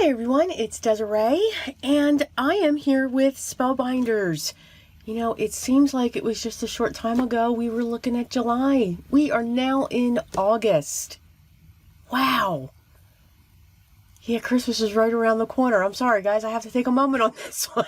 Hi everyone, it's Desiree, and I am here with Spellbinders. You know, it seems like it was just a short time ago we were looking at July. We are now in August. Wow. Yeah, Christmas is right around the corner. I'm sorry guys, I have to take a moment on this one.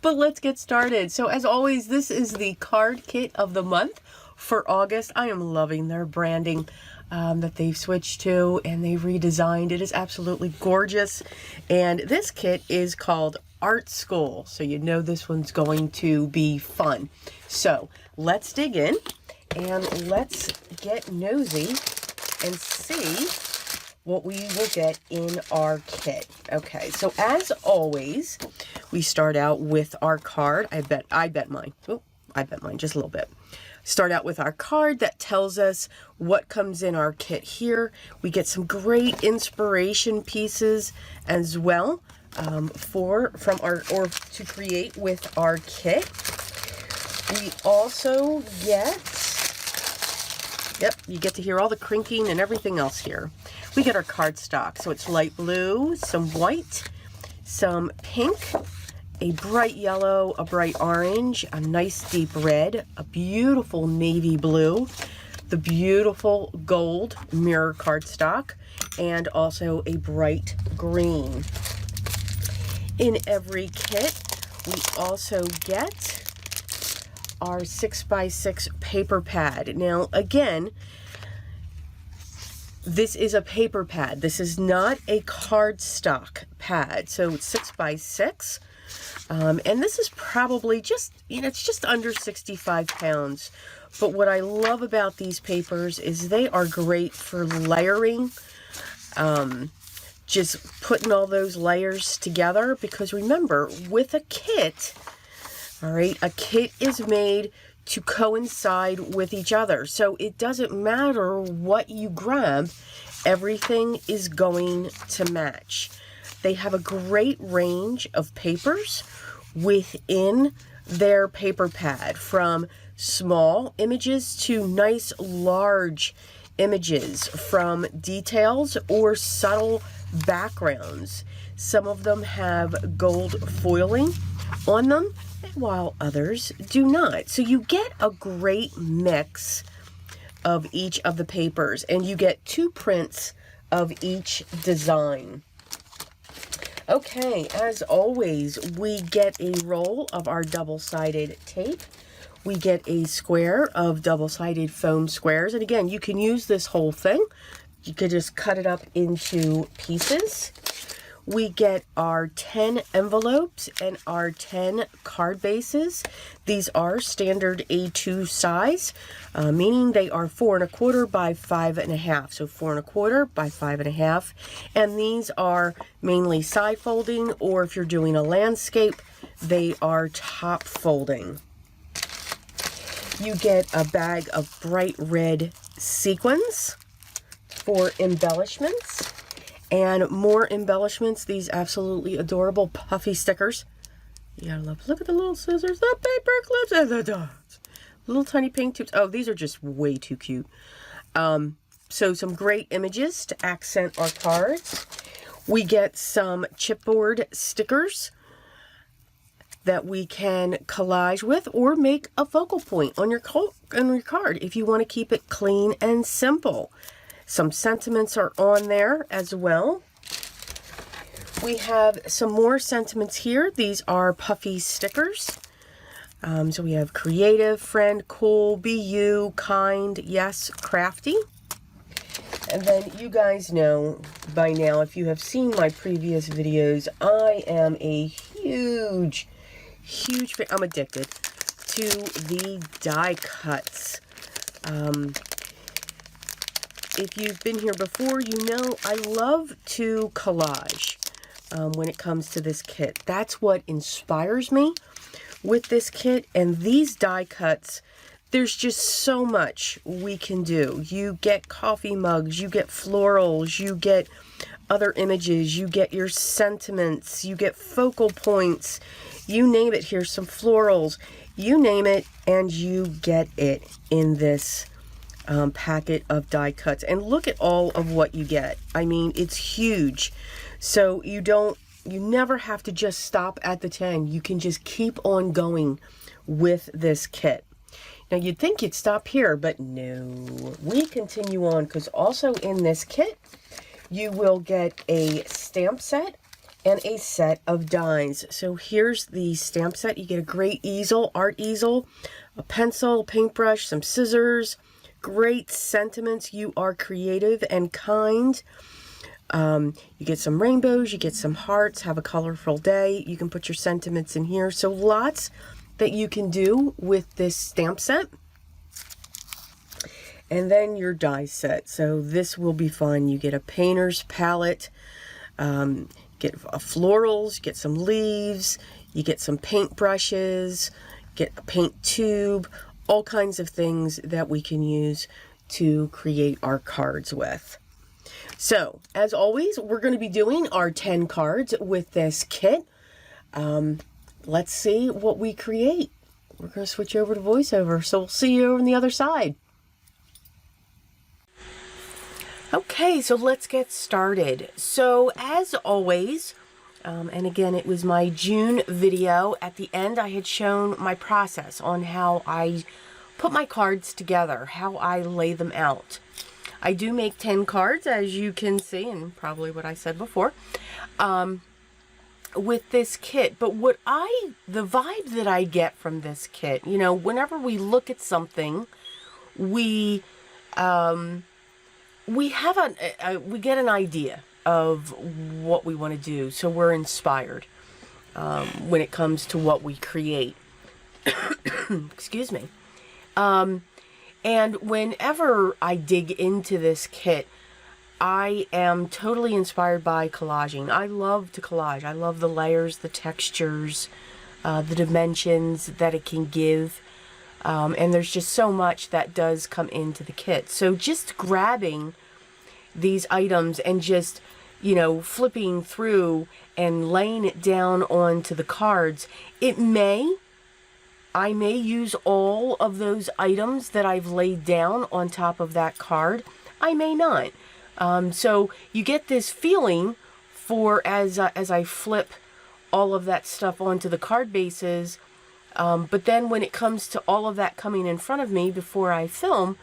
But let's get started. So as always, this is the card kit of the month for August. I am loving their branding that they've switched to and they've redesigned. It is absolutely gorgeous. And this kit is called Art School. So you know this one's going to be fun. So let's dig in and let's get nosy and see what we will get in our kit. Okay, so as always, we start out with our card. I bet mine. Oh, I bet mine just a little bit. Start out with our card that tells us what comes in our kit here. We get some great inspiration pieces as well to create with our kit. We also get, you get to hear all the crinking and everything else here. We get our cardstock, so it's light blue, some white, some pink, a bright yellow, a bright orange, a nice deep red, a beautiful navy blue, the beautiful gold mirror cardstock, and also a bright green. In every kit, we also get our 6x6 paper pad. Now, again, this is a paper pad. This is not a cardstock pad. So it's 6x6. And this is probably just, it's just under 65 pounds. But what I love about these papers is they are great for layering, just putting all those layers together. Because remember, with a kit, all right, a kit is made to coincide with each other. So it doesn't matter what you grab, everything is going to match. They have a great range of papers within their paper pad, from small images to nice large images, from details or subtle backgrounds. Some of them have gold foiling on them, while others do not. So you get a great mix of each of the papers, and you get 2 prints of each design. Okay, as always, we get a roll of our double-sided tape. We get a square of double-sided foam squares. And again, you can use this whole thing. You could just cut it up into pieces. We get our 10 envelopes and our 10 card bases. These are standard A2 size, meaning they are 4 1/4 by 5 1/2. So 4 1/4 by 5 1/2. And these are mainly side folding, or if you're doing a landscape, they are top folding. You get a bag of bright red sequins for embellishments. And more embellishments, these absolutely adorable Puffy Stickers. You gotta love, look at the little scissors, the paper clips, and the dots. Little tiny pink tubes. Oh, these are just way too cute. So some great images to accent our cards. We get some chipboard stickers that we can collage with or make a focal point on your card if you want to keep it clean and simple. Some sentiments are on there as well. We have some more sentiments here. These are Puffy Stickers. So we have creative, friend, cool, be you, kind, yes, crafty. And then you guys know by now, if you have seen my previous videos, I am a huge fan. I'm addicted to the die cuts. If you've been here before, you know I love to collage when it comes to this kit. That's what inspires me with this kit. And these die cuts, there's just so much we can do. You get coffee mugs, you get florals, you get other images, you get your sentiments, you get focal points, you name it. Here's some florals, you name it, and you get it in this packet of die cuts. And look at all of what you get. I mean, it's huge. So you never have to just stop at the 10. You can just keep on going with this kit. Now you'd think you'd stop here, but no, we continue on, because also in this kit, you will get a stamp set and a set of dies. So here's the stamp set. You get a great easel, art easel, a pencil, a paintbrush, some scissors, great sentiments. You are creative and kind. You get some rainbows, you get some hearts, have a colorful day. You can put your sentiments in here. So lots that you can do with this stamp set. And then your die set. So this will be fun. You get a painter's palette, get florals, get some leaves, you get some paint brushes, get a paint tube, all kinds of things that we can use to create our cards with. So, as always, we're going to be doing our 10 cards with this kit. Let's see what we create. We're going to switch over to voiceover, so we'll see you on the other side. Okay, so let's get started. So, as always, and again, it was my June video. At the end, I had shown my process on how I put my cards together, how I lay them out. I do make 10 cards, as you can see, and probably what I said before, with this kit. But the vibe that I get from this kit, you know, whenever we look at something, we get an idea of what we want to do, so we're inspired when it comes to what we create. Excuse me. And whenever I dig into this kit, I am totally inspired by collaging. I love to collage. I love the layers, the textures, the dimensions that it can give. And there's just so much that does come into the kit. So just grabbing these items and just, you know, flipping through and laying it down onto the cards, I may use all of those items that I've laid down on top of that card. I may not. So you get this feeling for as I flip all of that stuff onto the card bases. But then when it comes to all of that coming in front of me before I film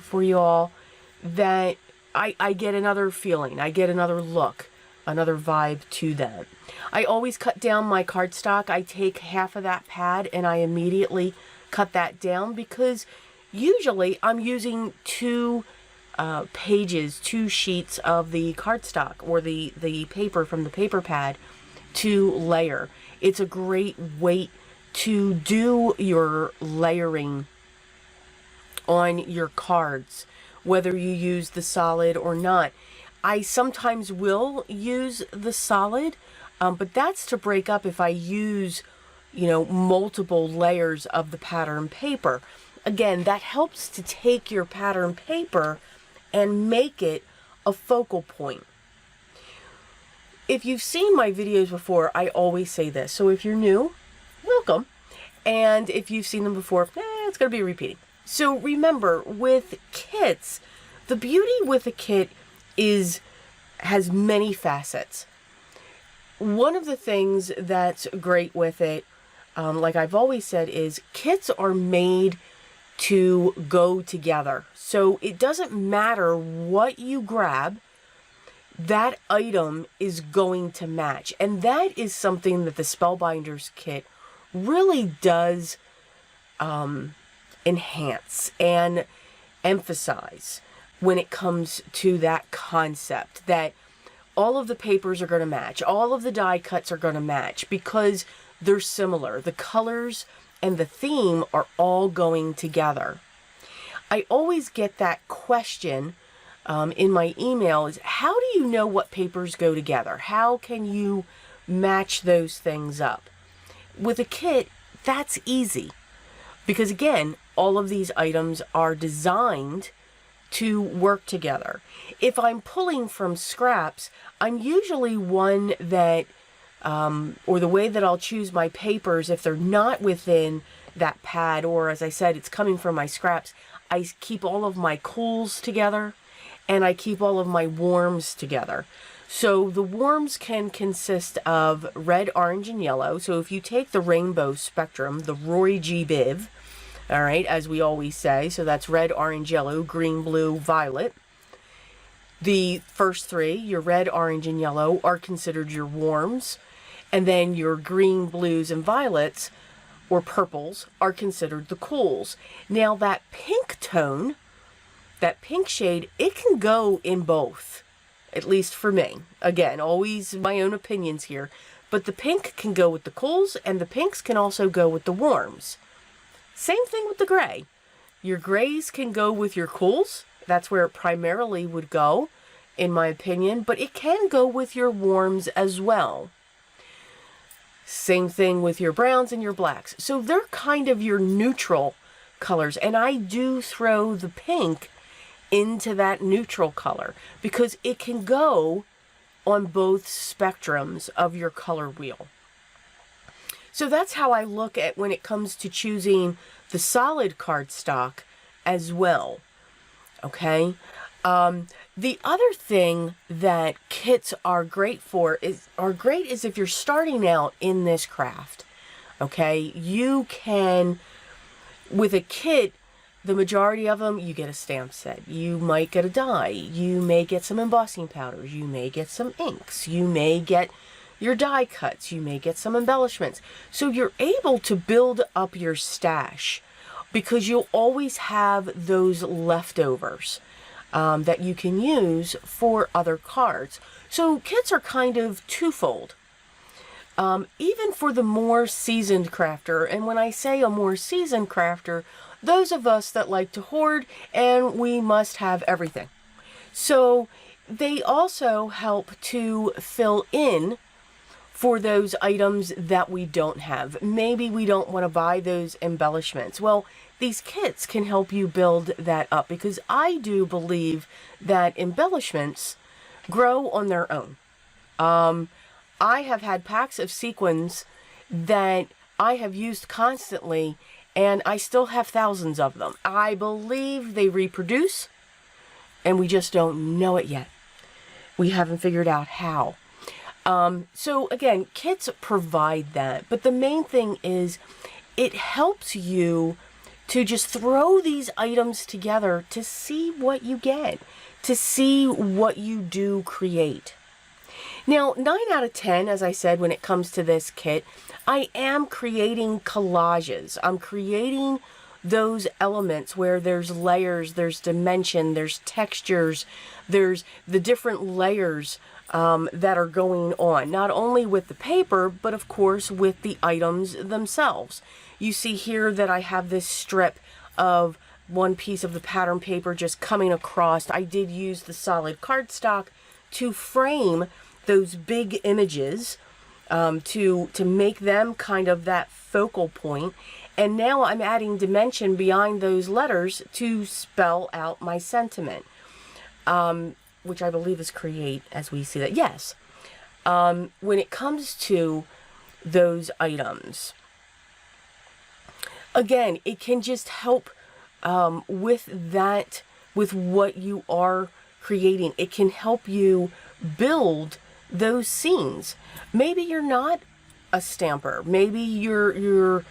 for you all, that I get another feeling. I get another look, another vibe to that. I always cut down my cardstock. I take half of that pad and I immediately cut that down, because usually I'm using two sheets of the cardstock or the paper from the paper pad to layer. It's a great way to do your layering on your cards, whether you use the solid or not. I sometimes will use the solid, but that's to break up if I use, you know, multiple layers of the pattern paper. Again, that helps to take your pattern paper and make it a focal point. If you've seen my videos before, I always say this. So if you're new, welcome. And if you've seen them before, it's going to be repeating. So remember, with kits, the beauty with a kit has many facets. One of the things that's great with it, like I've always said, is kits are made to go together. So it doesn't matter what you grab, that item is going to match. And that is something that the Spellbinders kit really does enhance and emphasize when it comes to that concept, that all of the papers are going to match, all of the die cuts are going to match, because they're similar. The colors and the theme are all going together. I always get that question in my email, is how do you know what papers go together? How can you match those things up? With a kit, that's easy, because again, all of these items are designed to work together. If I'm pulling from scraps, I'm usually one that, or the way that I'll choose my papers, if they're not within that pad, or as I said, it's coming from my scraps, I keep all of my cools together, and I keep all of my warms together. So the warms can consist of red, orange, and yellow. So if you take the rainbow spectrum, the Roy G. Biv, all right, as we always say, so that's red, orange, yellow, green, blue, violet. The first three, your red, orange, and yellow, are considered your warms. And then your green, blues, and violets, or purples, are considered the cools. Now that pink tone, that pink shade, it can go in both, at least for me. Again, always my own opinions here. But the pink can go with the cools, and the pinks can also go with the warms. Same thing with the gray. Your grays can go with your cools. That's where it primarily would go, in my opinion, but it can go with your warms as well. Same thing with your browns and your blacks. So they're kind of your neutral colors, and I do throw the pink into that neutral color because it can go on both spectrums of your color wheel. So that's how I look at when it comes to choosing the solid cardstock as well. Okay. The other thing that kits are great for is if you're starting out in this craft. Okay, you can, with a kit, the majority of them, you get a stamp set. You might get a die. You may get some embossing powders. You may get some inks. You may get your die cuts. You may get some embellishments. So you're able to build up your stash because you'll always have those leftovers that you can use for other cards. So kits are kind of twofold. Even for the more seasoned crafter, and when I say a more seasoned crafter, those of us that like to hoard and we must have everything. So they also help to fill in for those items that we don't have. Maybe we don't want to buy those embellishments. Well, these kits can help you build that up because I do believe that embellishments grow on their own. I have had packs of sequins that I have used constantly, and I still have thousands of them. I believe they reproduce, and we just don't know it yet. We haven't figured out how. So again, kits provide that, but the main thing is it helps you to just throw these items together to see what you get, to see what you do create. Now, 9 out of 10, as I said, when it comes to this kit, I am creating collages. I'm creating those elements where there's layers, there's dimension, there's textures, there's the different layers that are going on, not only with the paper, but of course with the items themselves. You see here that I have this strip of one piece of the pattern paper just coming across. I did use the solid cardstock to frame those big images, to make them kind of that focal point. And now I'm adding dimension behind those letters to spell out my sentiment, which I believe is create, as we see that. Yes. When it comes to those items, again, it can just help with that, with what you are creating. It can help you build those scenes. Maybe you're not a stamper. Maybe you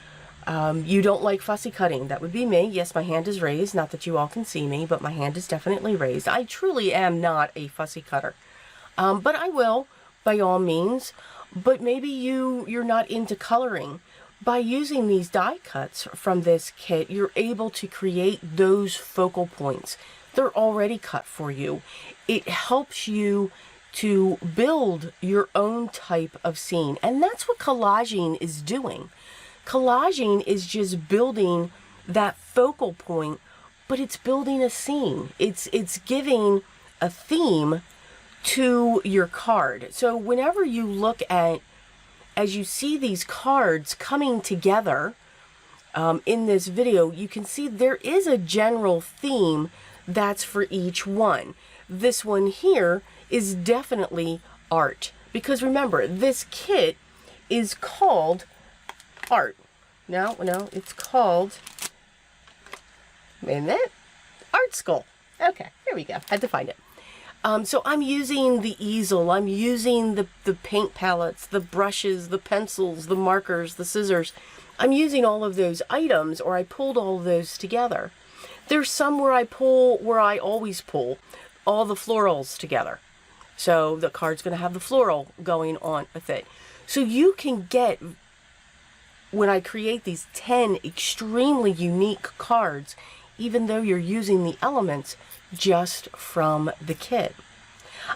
don't like fussy cutting. That would be me. Yes, my hand is raised. Not that you all can see me, but my hand is definitely raised. I truly am not a fussy cutter. But I will, by all means. But maybe you're not into coloring. By using these die cuts from this kit, you're able to create those focal points. They're already cut for you. It helps you to build your own type of scene. And that's what collaging is doing. Collaging is just building that focal point, but it's building a scene. It's giving a theme to your card. So whenever you look at, as you see these cards coming together in this video, you can see there is a general theme that's for each one. This one here is definitely art, because remember, this kit is called art. No, it's called, wait a minute, art school. Okay, here we go. Had to find it. So I'm using the easel, I'm using the paint palettes, the brushes, the pencils, the markers, the scissors. I'm using all of those items, or I pulled all of those together. There's some where I always pull all the florals together. So the card's going to have the floral going on with it. So you can get, when I create these 10 extremely unique cards, even though you're using the elements just from the kit.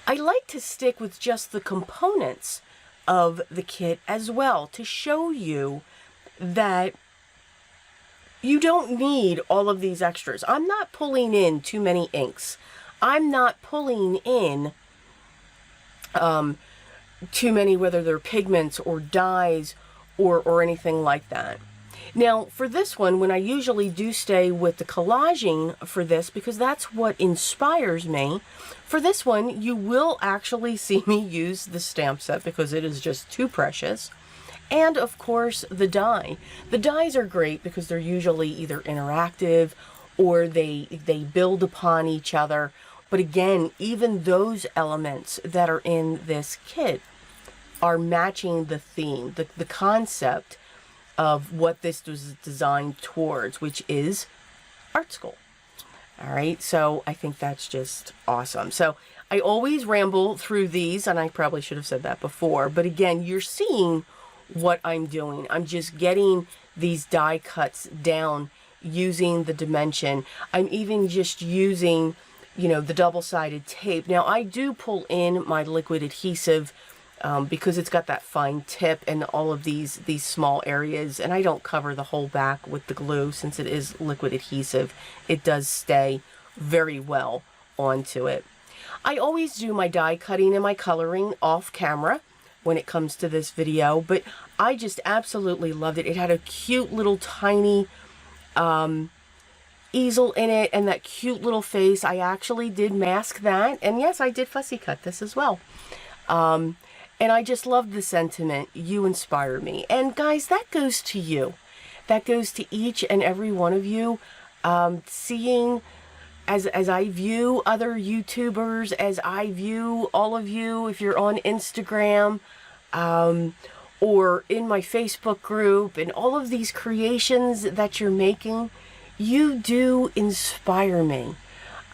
I like to stick with just the components of the kit as well, to show you that you don't need all of these extras. I'm not pulling in too many inks. I'm not pulling in too many, whether they're pigments or dyes or anything like that. Now, for this one, when I usually do stay with the collaging for this, because that's what inspires me, for this one, you will actually see me use the stamp set because it is just too precious. And, of course, the die. The dies are great because they're usually either interactive or they build upon each other. But again, even those elements that are in this kit are matching the theme, the concept of what this was designed towards, which is art school. All right, so I think that's just awesome. So I always ramble through these, and I probably should have said that before, but again, you're seeing what I'm doing. I'm just getting these die cuts down using the dimension. I'm even just using, you know, the double-sided tape. Now, I do pull in my liquid adhesive because it's got that fine tip and all of these small areas, and I don't cover the whole back with the glue since it is liquid adhesive. It does stay very well onto it. I always do my die cutting and my coloring off camera when it comes to this video, but I just absolutely loved it. It had a cute little tiny easel in it and that cute little face. I actually did mask that, and yes, I did fussy cut this as well. And I just loved the sentiment, you inspire me. And guys, that goes to you. That goes to each and every one of you. Seeing, as I view other YouTubers, as I view all of you, if you're on Instagram, or in my Facebook group, and all of these creations that you're making, you do inspire me.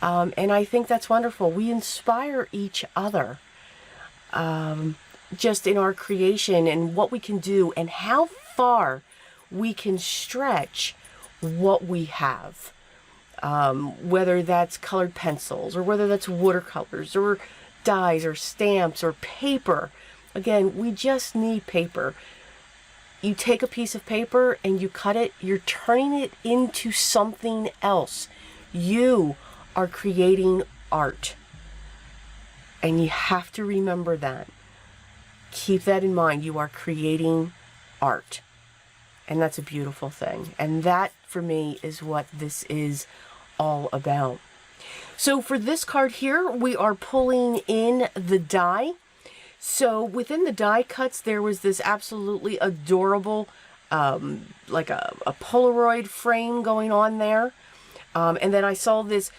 And I think that's wonderful. We inspire each other. Just in our creation and what we can do and how far we can stretch what we have. Whether that's colored pencils or whether that's watercolors or dyes or stamps or paper. Again, we just need paper. You take a piece of paper and you cut it, you're turning it into something else. You are creating art. And you have to remember that. Keep that in mind. You are creating art. And that's a beautiful thing. And that, for me, is what this is all about. So for this card here, we are pulling in the die. So within the die cuts, there was this absolutely adorable, like a Polaroid frame going on there. And then I saw this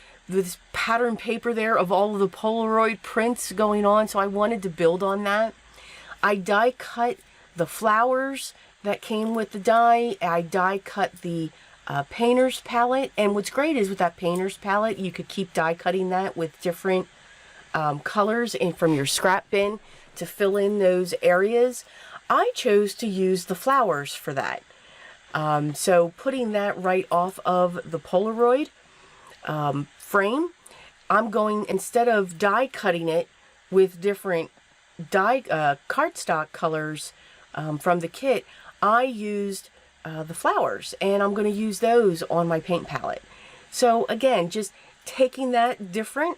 pattern paper there of all of the Polaroid prints going on. So I wanted to build on that. I die cut the flowers that came with the die. I die cut the painter's palette. And what's great is with that painter's palette, you could keep die cutting that with different colors and from your scrap bin to fill in those areas. I chose to use the flowers for that. So putting that right off of the Polaroid frame, I'm going, instead of die cutting it with different die cardstock colors from the kit, I used the flowers, and I'm going to use those on my paint palette. So again, just taking that different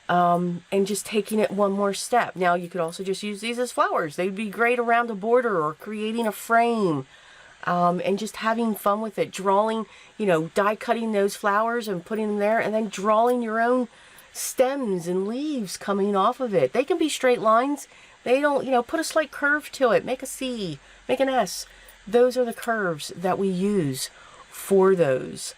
and just taking it one more step. Now you could also just use these as flowers. They'd be great around a border or creating a frame, and just having fun with it. Drawing, you know, die cutting those flowers and putting them there, and then drawing your own stems and leaves coming off of it. They can be straight lines. They don't, you know, put a slight curve to it. Make a C, make an S. Those are the curves that we use for those.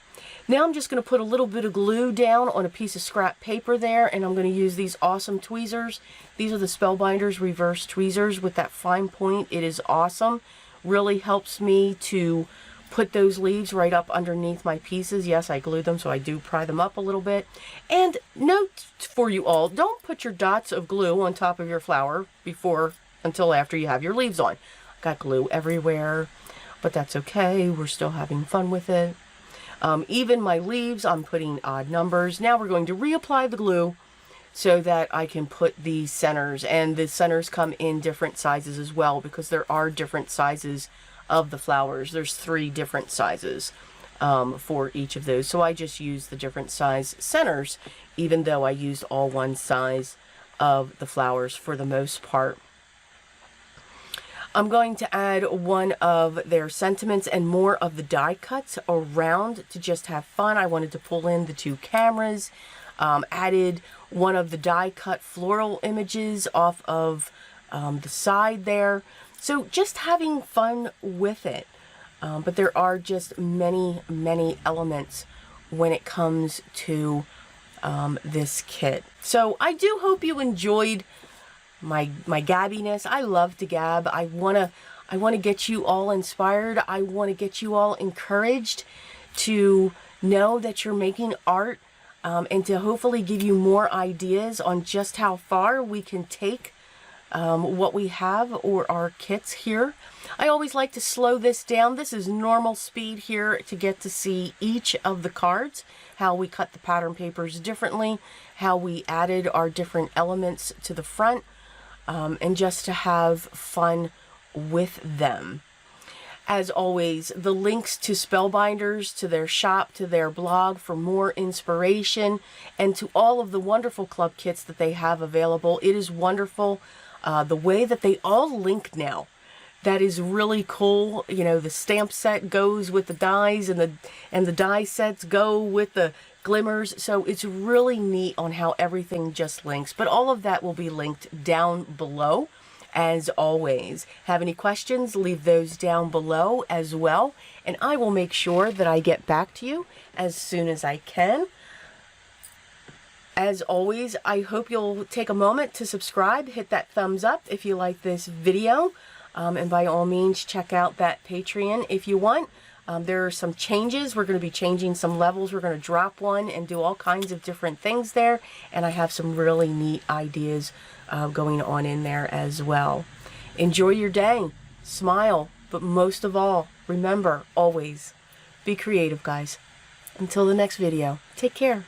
Now I'm just going to put a little bit of glue down on a piece of scrap paper there, and I'm going to use these awesome tweezers. These are the Spellbinders reverse tweezers with that fine point. It is awesome. Really helps me to put those leaves right up underneath my pieces. Yes, I glued them, so I do pry them up a little bit. And note for you all, don't put your dots of glue on top of your flower until after you have your leaves on. Got glue everywhere, but that's okay. We're still having fun with it. Even my leaves, I'm putting odd numbers. Now we're going to reapply the glue so that I can put the centers. And the centers come in different sizes as well, because there are different sizes of the flowers. There's 3 different sizes for each of those. So I just use the different size centers, even though I used all one size of the flowers for the most part. I'm going to add one of their sentiments and more of the die cuts around to just have fun. I wanted to pull in the 2 cameras, added one of the die cut floral images off of the side there. So just having fun with it. But there are just many, many elements when it comes to this kit. So I do hope you enjoyed my gabbiness. I love to gab. I wanna get you all inspired. I want to get you all encouraged to know that you're making art, and to hopefully give you more ideas on just how far we can take what we have or our kits here. I always like to slow this down. This is normal speed here to get to see each of the cards, how we cut the pattern papers differently, how we added our different elements to the front, and just to have fun with them. As always, the links to Spellbinders, to their shop, to their blog for more inspiration, and to all of the wonderful club kits that they have available. It is wonderful the way that they all link now. That is really cool. You know, the stamp set goes with the dies, and the die sets go with the glimmers. So it's really neat on how everything just links. But all of that will be linked down below. As always, have any questions, leave those down below as well, and I will make sure that I get back to you as soon as I can. As always, I hope you'll take a moment to subscribe, hit that thumbs up if you like this video, and by all means check out that Patreon if you want. There are some changes. We're going to be changing some levels. We're going to drop one and do all kinds of different things there, and I have some really neat ideas going on in there as well. Enjoy your day, smile, but most of all, remember, always be creative, guys. Until the next video, take care.